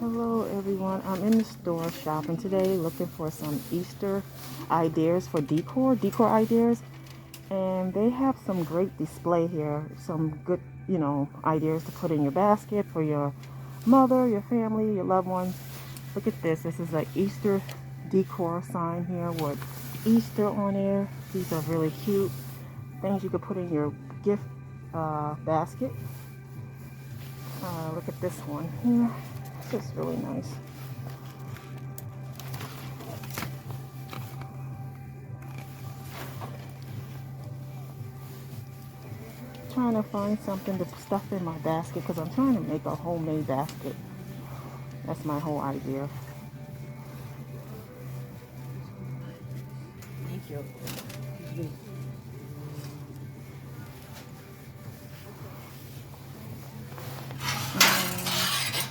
Hello everyone, I'm in the store shopping today looking for some Easter ideas for decor ideas, and they have some great display here, some good, ideas to put in your basket for your mother, your family, your loved ones. Look at this. This is an Easter decor sign here with Easter on there. These are really cute things you could put in your gift basket. Look at this one here. This is really nice. Trying to find something to stuff in my basket because I'm trying to make a homemade basket. That's my whole idea. Thank you.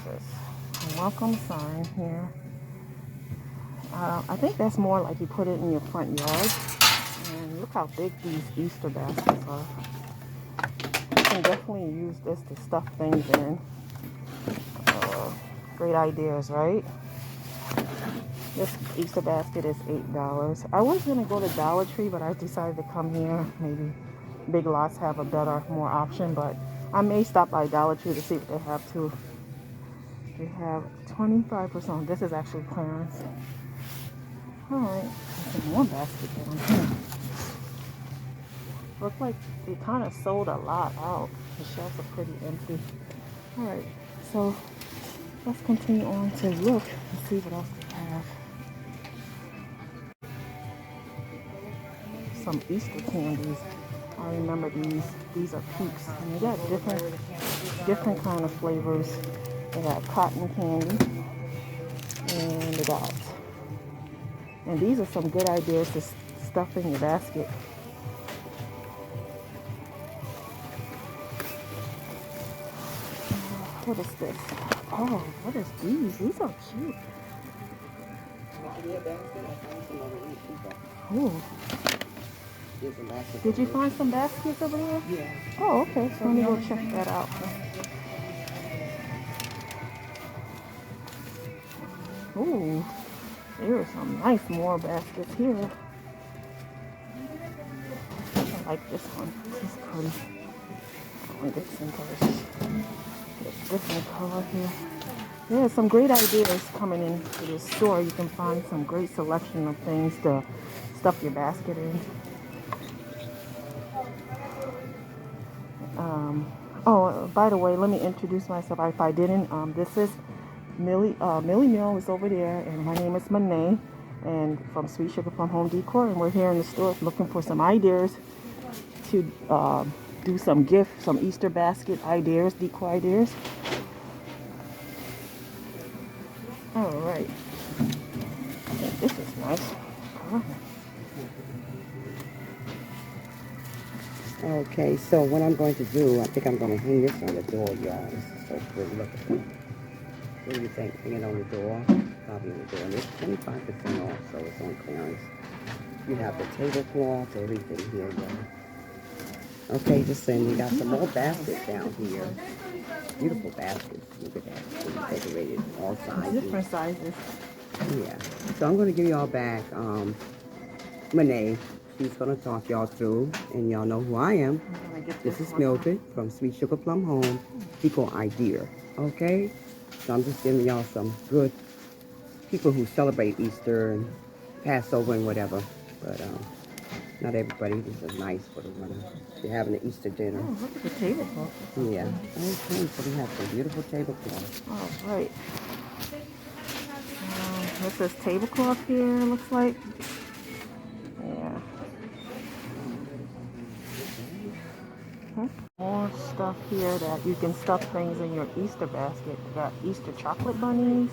This is a welcome sign here. I think that's more like you put it in your front yard. And look how big these Easter baskets are. You can definitely use this to stuff things in. Great ideas, right? This Easter basket is $8. I was going to go to Dollar Tree, but I decided to come here. Maybe Big Lots have a better, more option, but I may stop by Dollar Tree to see what they have too. They have 25%. This is actually clearance. Alright, some more baskets down here. Look like they kind of sold a lot out. The shelves are pretty empty. Alright, so let's continue on to look and see what else they have. Some Easter candies. I remember these. These are Peeps, and they got different kind of flavors. They got cotton candy, and and these are some good ideas to stuff in your basket. What is this? Oh, what is these? These are cute. Oh, did you find some baskets over there? Yeah. Oh, okay. So let me go check that out. Ooh, there are some nice more baskets here. I like this one. This is pretty. I want to get some colors. Get a different color here. There are some great ideas coming into this store. You can find some great selection of things to stuff your basket in. Oh, by the way, let me introduce myself. If I didn't, this is Millie Mill is over there, and my name is Monet, and from Sweet Sugar Plum Home Decor, and we're here in the store looking for some ideas to do some Easter basket ideas, decor ideas. All right, this is nice. Okay, so what I'm going to do, I think I'm going to hang this on the door, y'all. This is so pretty. Look at that. What do you think? Hang it on the door? Probably on the door. And it's 25% off, so it's on clearance. You have the tablecloth, everything here, y'all. Okay, just saying, we got some more baskets down here. Beautiful baskets. Look at that. It's decorated, all sizes. Different sizes. Yeah. So I'm going to give y'all back Monet. She's going to talk y'all through, and y'all know who I am. This is Mildred from Sweet Sugar Plum Home Decor Idea. Okay? So I'm just giving y'all some good people who celebrate Easter and Passover and whatever. But not everybody. This is nice for the winter. You're having an Easter dinner. Oh, look at the tablecloth. Yeah. Okay, so we have some beautiful tablecloth. All right. This is tablecloth here, looks like. Yeah. More stuff here that you can stuff things in your Easter basket. You got Easter chocolate bunnies.